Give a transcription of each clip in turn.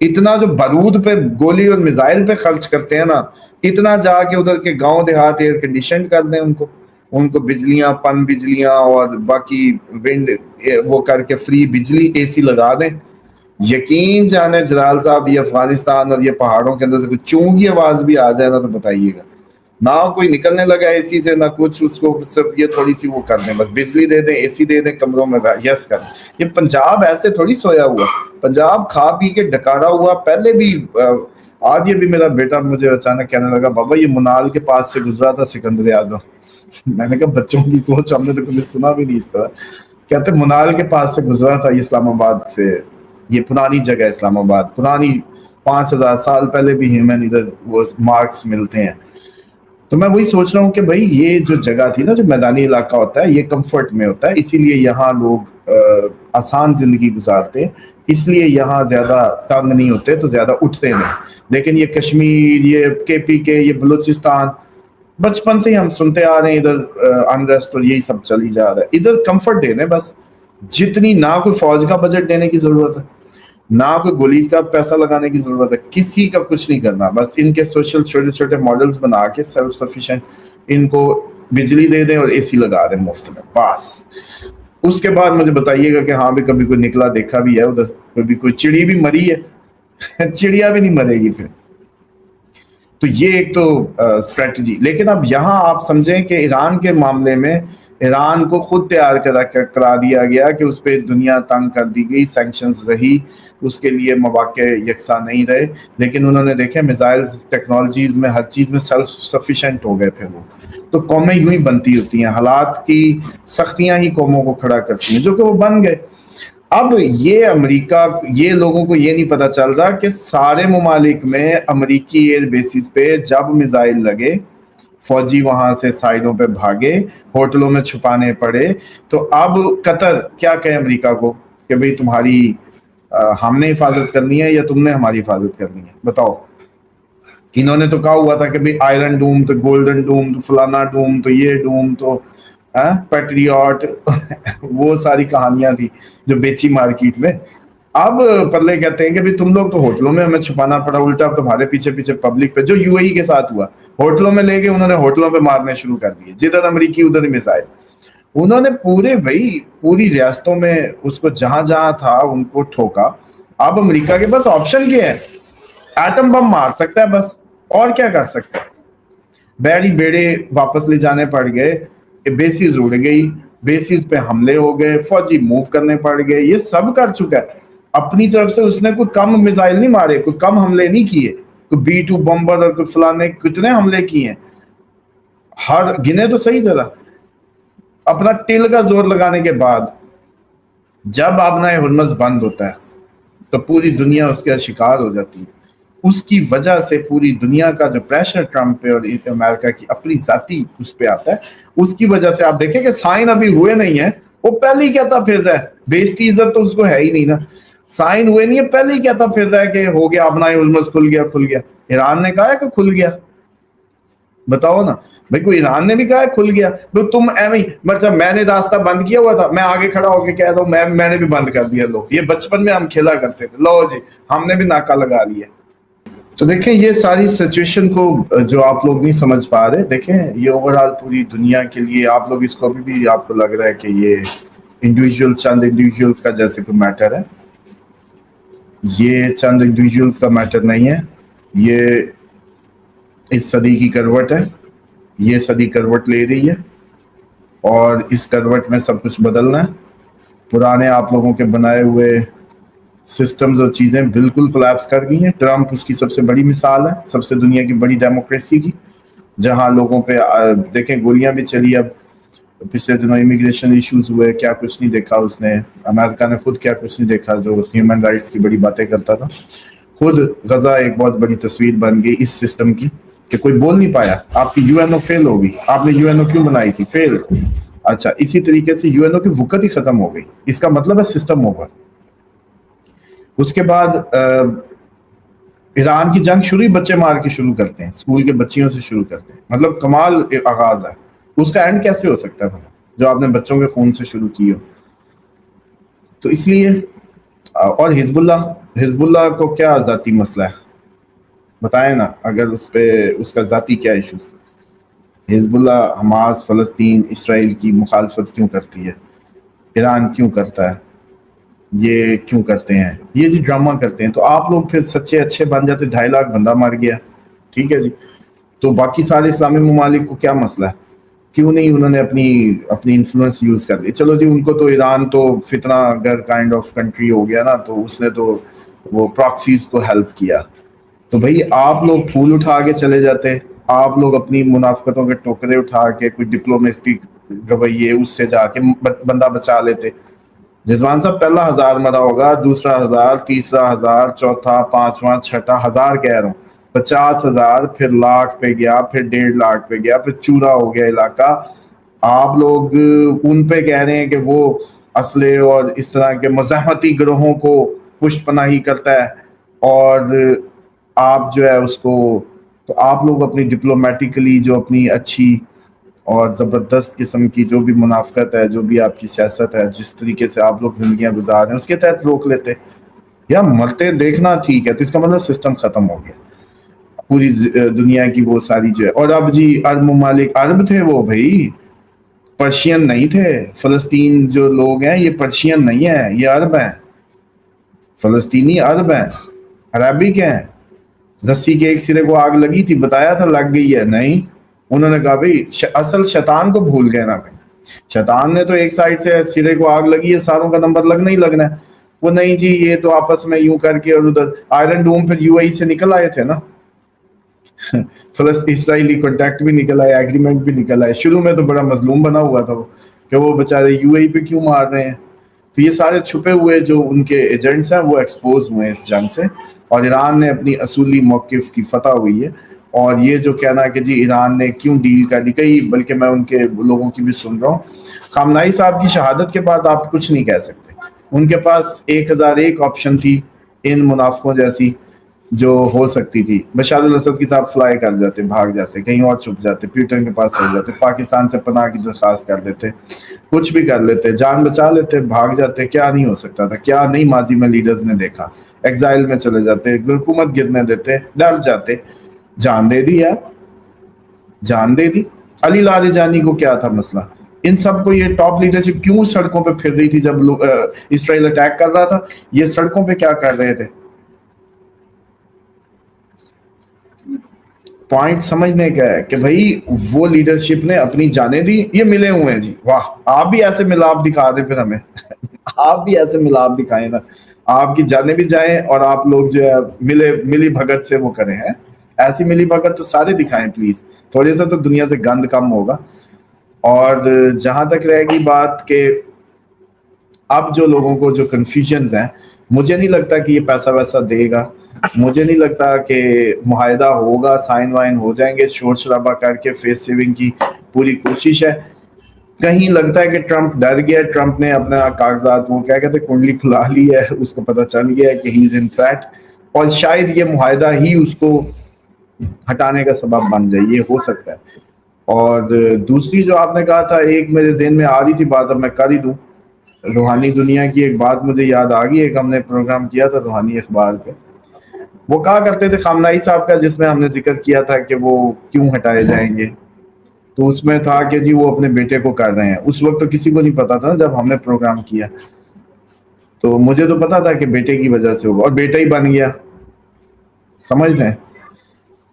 اتنا جو بارود پہ گولی اور میزائل پہ خرچ کرتے ہیں نا, اتنا جا کے ادھر کے گاؤں دیہات ایئر کنڈیشن کر دیں ان کو بجلیاں, پن بجلیاں اور باقی ونڈ وہ کر کے فری بجلی اے سی لگا دیں. یقین جانے جلال صاحب, یہ افغانستان اور یہ پہاڑوں کے اندر سے کوئی چوں کی آواز بھی آ جائے نا تو بتائیے گا, نہ کوئی نکلنے لگا اے سی سے نہ کچھ, اس کو صرف یہ تھوڑی سی وہ کر دیں, بس بجلی دے دیں, اے سی دے دیں کمروں میں, یس کر دیں. یہ پنجاب ایسے تھوڑی سویا ہوا, پنجاب کھا پی کے ڈکارا ہوا. پہلے بھی آج یہ بھی میرا بیٹا مجھے اچانک کہنے لگا, بابا یہ منال کے پاس سے گزرا تھا سکندر اعظم. میں نے کہا بچوں کی سوچ, ہم نے تو کبھی سنا بھی نہیں اس طرح. کہتے منال کے پاس سے گزرا تھا, یہ اسلام آباد سے, یہ پرانی جگہ اسلام آباد, پرانی 5000 سال پہلے بھی ہیومن ادھر وہ مارکس ملتے ہیں. تو میں وہی سوچ رہا ہوں کہ بھائی یہ جو جگہ تھی نا, جو میدانی علاقہ ہوتا ہے یہ کمفرٹ میں ہوتا ہے, اسی لیے یہاں لوگ آسان زندگی گزارتے, اس لیے یہاں زیادہ تنگ نہیں ہوتے, تو زیادہ اٹھتے نہیں. لیکن یہ کشمیر, یہ کے پی کے, یہ بلوچستان, بچپن سے ہی ہم سنتے آ رہے ہیں ادھر انریسٹ اور یہی سب چلی جا رہا ہے. ادھر کمفرٹ دینے بس, جتنی نہ کوئی فوج کا بجٹ دینے کی ضرورت ہے, نہ کوئی گولی کا پیسہ لگانے کی ضرورت ہے, کسی کا کچھ نہیں کرنا, بس ان کے سوشل چھوٹے چھوٹے ماڈلز بنا کے سیلف سفیشینٹ, ان کو بجلی دے دیں اور اے سی لگا دیں مفت میں بس. اس کے بعد مجھے بتائیے گا کہ ہاں بھی کبھی کوئی نکلا دیکھا بھی ہے ادھر, کبھی کوئی چڑی بھی مری ہے, چڑیا بھی نہیں مرے گی پھر. تو یہ ایک تو اسٹریٹجی. لیکن اب یہاں آپ سمجھیں کہ ایران کے معاملے میں ایران کو خود تیار کرا دیا گیا کہ اس پہ دنیا تنگ کر دی گئی, سینکشنز رہی, اس کے لیے مواقع یکساں نہیں رہے. لیکن انہوں نے دیکھے میزائلز, ٹیکنالوجیز میں, ہر چیز میں سیلف سفیشینٹ ہو گئے پھر وہ. تو قومیں یوں ہی بنتی ہوتی ہیں, حالات کی سختیاں ہی قوموں کو کھڑا کرتی ہیں, جو کہ وہ بن گئے. اب یہ امریکہ, یہ لوگوں کو یہ نہیں پتا چل رہا کہ سارے ممالک میں امریکی ایئر بیسز پہ جب میزائل لگے, فوجی وہاں سے سائڈوں پہ بھاگے, ہوٹلوں میں چھپانے پڑے, تو اب قطر کیا کہے امریکہ کو کہ بھئی تمہاری ہم نے حفاظت کرنی ہے یا تم نے ہماری حفاظت کرنی ہے, بتاؤ. انہوں نے تو کہا ہوا تھا کہ بھئی آئرن ڈوم تو گولڈن ڈوم تو فلانا ڈوم تو یہ ڈوم تو پیٹریوٹ, وہ ساری کہانیاں تھی جو بیچی مارکیٹ میں. اب پرلے کہتے ہیں کہ بھی تم لوگ تو ہوٹلوں میں ہمیں چھپانا پڑا, الٹا اب تمہارے پیچھے پیچھے پبلک پہ, جو یو اے ای کے ساتھ ہوا, ہوٹلوں میں لے کے انہوں نے ہوٹلوں پہ مارنے شروع کر دیے, جدھر امریکی ادھر میزائل. انہوں نے پوری ریاستوں میں اس کو جہاں جہاں تھا ان کو ٹھوکا. اب امریکہ کے پاس آپشن کیا ہے, ایٹم بم مار سکتا ہے بس, اور کیا کر سکتا ہے. بیڑی بیڑے واپس لے جانے پڑ گئے, بیسز اڑ گئی, بیسز پہ حملے ہو گئے, فوجی موو کرنے پڑ گئے, یہ سب کر چکا ہے. اپنی طرف سے اس نے کوئی کم میزائل نہیں مارے, کوئی کم حملے نہیں کیے, کوئی B-2 بمبر اور کوئی فلانے کتنے حملے کیے ہیں, ہر گنے تو صحیح ذرا. اپنا ٹل کا زور لگانے کے بعد جب آبنہ ہرمز بند ہوتا ہے تو پوری دنیا اس کا شکار ہو جاتی ہے. اس کی وجہ سے پوری دنیا کا جو پریشر ٹرمپ پہ اور امریکہ کی اپنی ذاتی اس پہ آتا ہے, اس کی وجہ سے آپ دیکھیں کہ سائن ابھی ہوئے نہیں ہیں, وہ پہلے ہی کہتا پھر رہا ہے, بےزتی عزت تو اس کو ہے ہی نہیں نا, سائن ہوئے نہیں ہے, پہلے ہی کہتا پھر رہا ہے کہ ہو گیا آبنہ ہرمز کھل گیا. ایران نے کہا ہے کہ کھل گیا, بتاؤ نا بھائی, کوئی ایران نے بھی کہا ہے کھل گیا. تم مطلب میں نے راستہ بند کیا ہوا تھا, میں آگے کھڑا ہو کے کہہ رہا ہوں میں نے بھی بند کر دیا. لوگ یہ بچپن میں ہم کھیلا کرتے تھے, لو جی ہم نے بھی ناکا لگا لیا. تو دیکھیں یہ ساری سچویشن کو جو آپ لوگ نہیں سمجھ پا رہے, دیکھیں یہ اوور آل پوری دنیا کے لیے آپ لوگ اس کو بھی آپ کو لگ رہا ہے کہ یہ چند انڈیویجولز کا جیسے کوئی میٹر ہے. یہ چند انڈیویجولز کا میٹر نہیں ہے, یہ اس صدی کی کروٹ ہے. یہ صدی کروٹ لے رہی ہے اور اس کروٹ میں سب کچھ بدلنا ہے. پرانے آپ لوگوں کے بنائے ہوئے سسٹمز اور چیزیں بالکل کولیپس کر گئی ہیں. ٹرمپ اس کی سب سے بڑی مثال ہے, سب سے دنیا کی بڑی ڈیموکریسی کی, جہاں لوگوں پہ دیکھیں گولیاں بھی چلی. اب پچھلے دنوں امیگریشن ایشوز ہوئے, کیا کچھ نہیں دیکھا اس نے. امریکہ نے خود کیا کچھ نہیں دیکھا, جو ہیومن رائٹس کی بڑی باتیں کرتا تھا. خود غزہ ایک بہت بڑی تصویر بن گئی اس سسٹم کی کہ کوئی بول نہیں پایا. آپ کی UN فیل ہو گئی, آپ نے UN کیوں بنائی تھی, فیل. اچھا اسی طریقے سے UN کی وقت ہی ختم ہو گئی, اس کا مطلب ہے سسٹم ہوگا. اس کے بعد ایران کی جنگ شروع بچے مار کے شروع کرتے ہیں, اسکول کے بچیوں سے شروع کرتے ہیں. مطلب کمال آغاز ہے, اس کا اینڈ کیسے ہو سکتا ہے جو آپ نے بچوں کے خون سے شروع کی ہو. تو اس لیے اور حزب اللہ حزب اللہ کو کیا ذاتی مسئلہ ہے بتائیں نا, اگر اس پہ اس کا ذاتی کیا ایشوز. حزب اللہ حماس فلسطین اسرائیل کی مخالفت کیوں کرتی ہے, ایران کیوں کرتا ہے, یہ کیوں کرتے ہیں, یہ جی ڈرامہ کرتے ہیں. تو آپ لوگ پھر سچے اچھے بن جاتے, 2.5 لاکھ بندہ مر گیا, ٹھیک ہے جی, تو باقی سارے اسلامی ممالک کو کیا مسئلہ ہے, کیوں نہیں انہوں نے اپنی انفلوئنس یوز کر لی. چلو جی ان کو تو ایران تو فتنہ گر کائنڈ آف کنٹری ہو گیا نا, تو اس نے تو وہ پراکسیز کو ہیلپ کیا. تو بھائی آپ لوگ پھول اٹھا کے چلے جاتے, آپ لوگ اپنی منافقتوں کے ٹوکرے اٹھا کے کوئی ڈپلومیٹک رویے اس سے جا کے بندہ بچا لیتے. رضوان صاحب پہلا 1000 مرا ہوگا, دوسرا 1000, تیسرا 1000, چوتھا, پانچواں, چھٹا, 1000 کہہ رہا ہوں, 50,000, پھر لاکھ پہ گیا, پھر 1.5 لاکھ پہ گیا, پھر چورا ہو گیا علاقہ. آپ لوگ ان پہ کہہ رہے ہیں کہ وہ اسلحے اور اس طرح کے مزاحمتی گروہوں کو پشت پناہی کرتا ہے, اور آپ جو ہے اس کو, تو آپ لوگ اپنی ڈپلومیٹکلی جو اپنی اچھی اور زبردست قسم کی جو بھی منافقت ہے, جو بھی آپ کی سیاست ہے, جس طریقے سے آپ لوگ زندگیاں گزار رہے ہیں اس کے تحت روک لیتے. یا مرتے دیکھنا ٹھیک ہے, تو اس کا مطلب سسٹم ختم ہو گیا پوری دنیا کی وہ ساری جو ہے. اور اب جی عرب ممالک, عرب تھے وہ بھائی, پرشین نہیں تھے. فلسطین جو لوگ ہیں یہ پرشین نہیں ہیں, یہ عرب ہیں, فلسطینی عرب ہیں, عربک ہیں. رسی کے ایک سرے کو آگ لگی تھی, بتایا تھا لگ گئی ہے, نہیں, انہوں نے کہا بھائی اصل شیطان کو بھول گئے نا بھائی, شیطان نے تو ایک سائڈ سے سرے کو آگ لگی ہے, ساروں کا نمبر لگنا ہی لگنا ہے. وہ نہیں جی یہ تو آپس میں یوں کر کے, اور ادھر آئرن ڈوم پھر یو اے سے نکل آئے تھے نا, اسرائیلی کانٹیکٹ بھی نکل آئے, ایگریمنٹ بھی نکل آئے. شروع میں تو بڑا مظلوم بنا ہوا تھا وہ, کہ وہ بےچارے یو اے پہ کیوں مار رہے ہیں. تو یہ سارے چھپے ہوئے جو ان کے ایجنٹس ہیں وہ ایکسپوز ہوئے ہیں اس جنگ سے, اور ایران نے اپنی اصولی موقف کی فتح ہوئی ہے. اور یہ جو کہنا کہ جی ایران نے کیوں ڈیل کر لی, کئی بلکہ میں ان کے لوگوں کی بھی سن رہا ہوں, خامنائی صاحب کی شہادت کے بعد آپ کچھ نہیں کہہ سکتے. ان کے پاس 1001 آپشن تھی ان منافقوں جیسی جو ہو سکتی تھی. بشار الاسد کی صاحب فلائی کر جاتے, بھاگ جاتے, کہیں اور چھپ جاتے, پیوٹن کے پاس چل جاتے, پاکستان سے پناہ کی درخواست کر دیتے, کچھ بھی کر لیتے, جان بچا لیتے, بھاگ جاتے. کیا نہیں ہو سکتا تھا, کیا نہیں ماضی میں لیڈرز نے دیکھا. ایگزائل میں چلے جاتے, حکومت گرنے دیتے, ڈر جاتے, جان دے دی یار, جان دے دی. علی لاریجانی کو کیا تھا مسئلہ, ان سب کو یہ ٹاپ لیڈرشپ کیوں سڑکوں پہ پھر رہی تھی جب اسرائیل اٹیک کر رہا تھا, یہ سڑکوں پہ کیا کر رہے تھے. پوائنٹ سمجھنے کا ہے کہ بھائی وہ لیڈرشپ نے اپنی جانیں دی, یہ ملے ہوئے ہیں جی, واہ آپ بھی ایسے ملاپ دکھا دیں پھر ہمیں, آپ بھی ایسے ملاپ دکھائیں نا, آپ کی جانیں بھی جائیں اور آپ لوگ جو ہے ملی بھگت سے وہ کریں ہیں. ایسی ملی بھگت تو سارے دکھائیں پلیز, تھوڑے سا تو دنیا سے گند کم ہوگا. اور جہاں تک رہے گی بات کہ اب جو لوگوں کو جو کنفیوژنز ہیں, مجھے نہیں لگتا کہ یہ پیسہ ویسا دے گا, مجھے نہیں لگتا کہ معاہدہ ہوگا, سائن وائن ہو جائیں گے, شور شرابہ کر کے فیس سیونگ کی پوری کوشش ہے. کہیں لگتا ہے کہ ٹرمپ ڈر گیا, ٹرمپ نے اپنا کاغذات وہ کیا کہتے ہیں کنڈلی کھلا لی ہے, اس کو پتہ چل گیا ہے کہ ہی از ان تھریٹ, اور شاید یہ معاہدہ ہی اس کو ہٹانے کا سبب بن جائے, یہ ہو سکتا ہے. اور دوسری جو آپ نے کہا تھا, ایک میرے ذہن میں آ رہی تھی بات, اب میں کر ہی دوں. روحانی دنیا کی ایک بات مجھے یاد آ گئی, ایک ہم نے پروگرام کیا تھا روحانی اخبار پہ, وہ کہا کرتے تھے خامنائی صاحب کا, جس میں ہم نے ذکر کیا تھا کہ وہ کیوں ہٹائے جائیں گے, تو اس میں تھا کہ جی وہ اپنے بیٹے کو کر رہے ہیں. اس وقت تو کسی کو نہیں پتا تھا جب ہم نے پروگرام کیا, تو مجھے تو پتا تھا کہ بیٹے کی وجہ سے ہوگا, اور بیٹا ہی بن گیا, سمجھ رہے ہیں.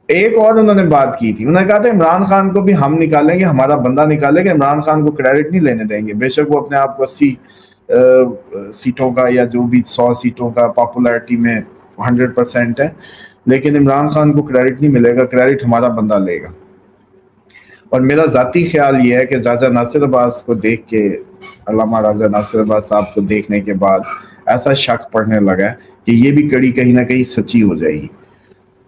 ایک اور انہوں نے بات کی تھی, انہوں نے کہا تھا عمران خان کو بھی ہم نکالیں گے, ہمارا بندہ نکالے گا, عمران خان کو کریڈٹ نہیں لینے دیں گے. بے شک وہ اپنے آپ کو 80 سیٹوں کا یا جو بھی 100 سیٹوں کا پاپولیرٹی میں 100% ہے, لیکن عمران خان کو کریڈٹ نہیں ملے گا, کریڈٹ ہمارا بندہ لے گا. اور میرا ذاتی خیال یہ ہے کہ راجہ ناصر عباس کو دیکھ کے, علامہ راجہ ناصر عباس صاحب کو دیکھنے کے بعد ایسا شک پڑنے لگا کہ یہ بھی کڑی کہیں نہ کہیں سچی ہو جائے گی.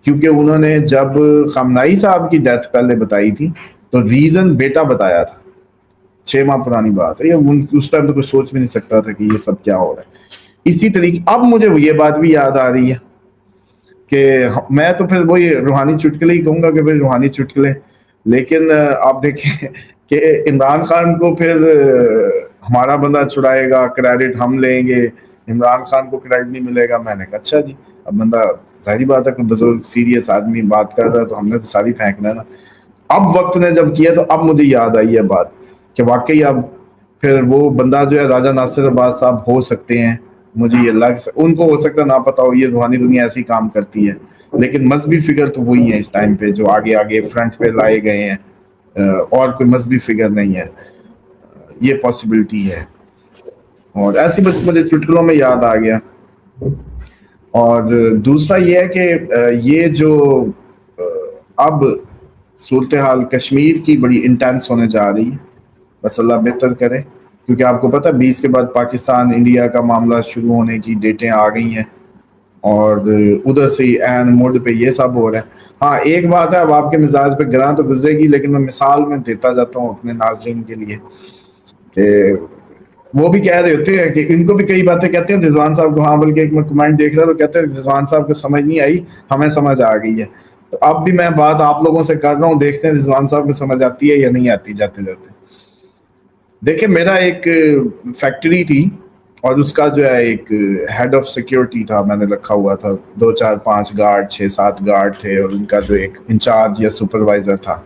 کیونکہ انہوں نے جب خامنائی صاحب کی ڈیتھ پہلے بتائی تھی تو ریزن بیٹا بتایا تھا, 6 ماہ پرانی بات ہے, اس ٹائم تو کوئی سوچ بھی نہیں سکتا تھا کہ یہ سب کیا ہو رہا ہے. اسی طریقے اب مجھے یہ بات بھی یاد آ رہی ہے کہ میں تو پھر وہی روحانی چٹکلے ہی کہوں گا کہ بھائی روحانی چٹکلے, لیکن آپ دیکھیں کہ عمران خان کو پھر ہمارا بندہ چھڑائے گا, کریڈٹ ہم لیں گے, عمران خان کو کریڈٹ نہیں ملے گا. میں نے کہا اچھا جی. اب بندہ ظاہری بات ہے کہ بزرگ سیریس آدمی بات کر رہا ہے تو ہم نے تو ساری پھینکنا ہے نا. اب وقت نے جب کیا تو اب مجھے یاد آئی ہے بات کہ واقعی اب پھر وہ بندہ جو ہے راجہ ناصر عباس صاحب ہو سکتے ہیں, مجھے یہ اللہ ان کو ہو سکتا ہے نہ پتا ہو, یہ روحانی دنیا ایسی کام کرتی ہے, لیکن مذہبی فگر تو وہی ہیں اس ٹائم پہ جو آگے آگے فرنٹ پہ لائے گئے ہیں, اور کوئی مذہبی فگر نہیں ہے. یہ پاسبلٹی ہے. اور ایسی بس مجھے چٹکلوں میں یاد آ گیا. اور دوسرا یہ ہے کہ یہ جو اب صورتحال کشمیر کی بڑی انٹینس ہونے جا رہی ہے, بس اللہ بہتر کرے, کیونکہ آپ کو پتہ 20 کے بعد پاکستان انڈیا کا معاملہ شروع ہونے کی ڈیٹیں آ گئی ہیں, اور ادھر سے عین موڈ پہ یہ سب ہو رہا ہے. ہاں ایک بات ہے, اب آپ کے مزاج پہ گراں تو گزرے گی, لیکن میں مثال میں دیتا جاتا ہوں اپنے ناظرین کے لیے کہ وہ بھی کہہ رہے ہوتے ہیں کہ ان کو بھی کئی باتیں کہتے ہیں رضوان صاحب کو. ہاں بلکہ ایک میں کمنٹ دیکھ رہا تو کہتے ہیں رضوان صاحب کو سمجھ نہیں آئی, ہمیں سمجھ آ گئی ہے. تو اب بھی میں بات آپ لوگوں سے کر رہا ہوں, دیکھتے ہیں رضوان صاحب کو سمجھ آتی ہے یا نہیں آتی. جاتے جاتے دیکھیں, میرا ایک فیکٹری تھی اور اس کا جو ہے ایک ہیڈ آف سیکیورٹی تھا, میں نے رکھا ہوا تھا 2 4 5 گارڈ 6 7 گارڈ تھے, اور ان کا جو ایک انچارج یا سپروائزر تھا,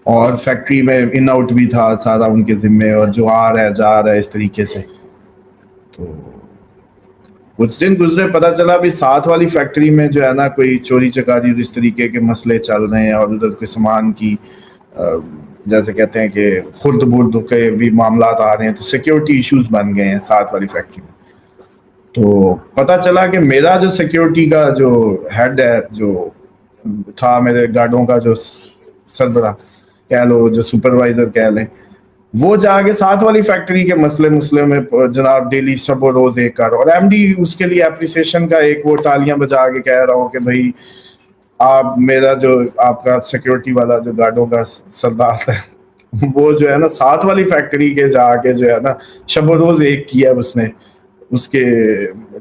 اور فیکٹری میں ان آؤٹ بھی تھا سارا ان کے ذمے, اور جو آ رہا ہے جا رہا ہے اس طریقے سے. تو کچھ دن گزرے, پتہ چلا بھی ساتھ والی فیکٹری میں جو ہے نا کوئی چوری چکاری اور اس طریقے کے مسئلے چل رہے ہیں, اور ادھر کے سامان کی جیسے کہتے ہیں کہ خرد برد کے بھی معاملات آ رہے ہیں, تو سیکیورٹی ایشوز بن گئے ہیں ساتھ والی فیکٹری میں. تو پتہ چلا کہ میرا جو سیکیورٹی کا جو ہیڈ ہے, جو تھا میرے گارڈوں کا جو سربراہ کہہ لو, جو سپروائزر کہہ لیں, وہ جا کے ساتھ والی فیکٹری کے مسئلے میں جناب ڈیلی شب و روز ایک کر, اور ایم ڈی اس کے لیے اپریسیشن کا ایک وہ تالیاں بجا کے کہہ رہا ہوں کہ بھائی آپ میرا جو آپ کا سیکیورٹی والا جو گارڈوں کا سردار ہے وہ جو ہے نا ساتھ والی فیکٹری کے جا کے جو ہے نا شب و روز ایک کیا اس نے, اس کے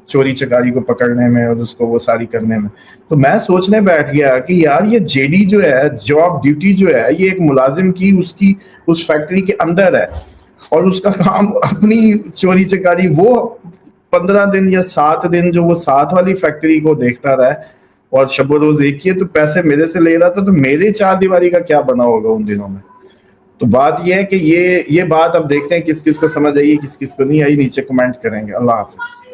چوری چکاری کو پکڑنے میں اور اس کو وہ ساری کرنے میں. تو میں سوچنے بیٹھ گیا کہ یار یہ جے ڈی جو ہے, جاب ڈیوٹی جو ہے, یہ ایک ملازم کی اس فیکٹری کے اندر ہے, اور اس کا کام اپنی چوری چکاری وہ 15 دن یا 7 دن جو وہ ساتھ والی فیکٹری کو دیکھتا رہا اور شب و روز ایک کیے, تو پیسے میرے سے لے رہا تھا, تو میرے 4 دیواری کا کیا بنا ہوگا ان دنوں میں. تو بات یہ ہے کہ یہ بات اب دیکھتے ہیں کس کس کو سمجھ آئی, کس کس کو نہیں آئی. نیچے کمنٹ کریں گے. اللہ حافظ.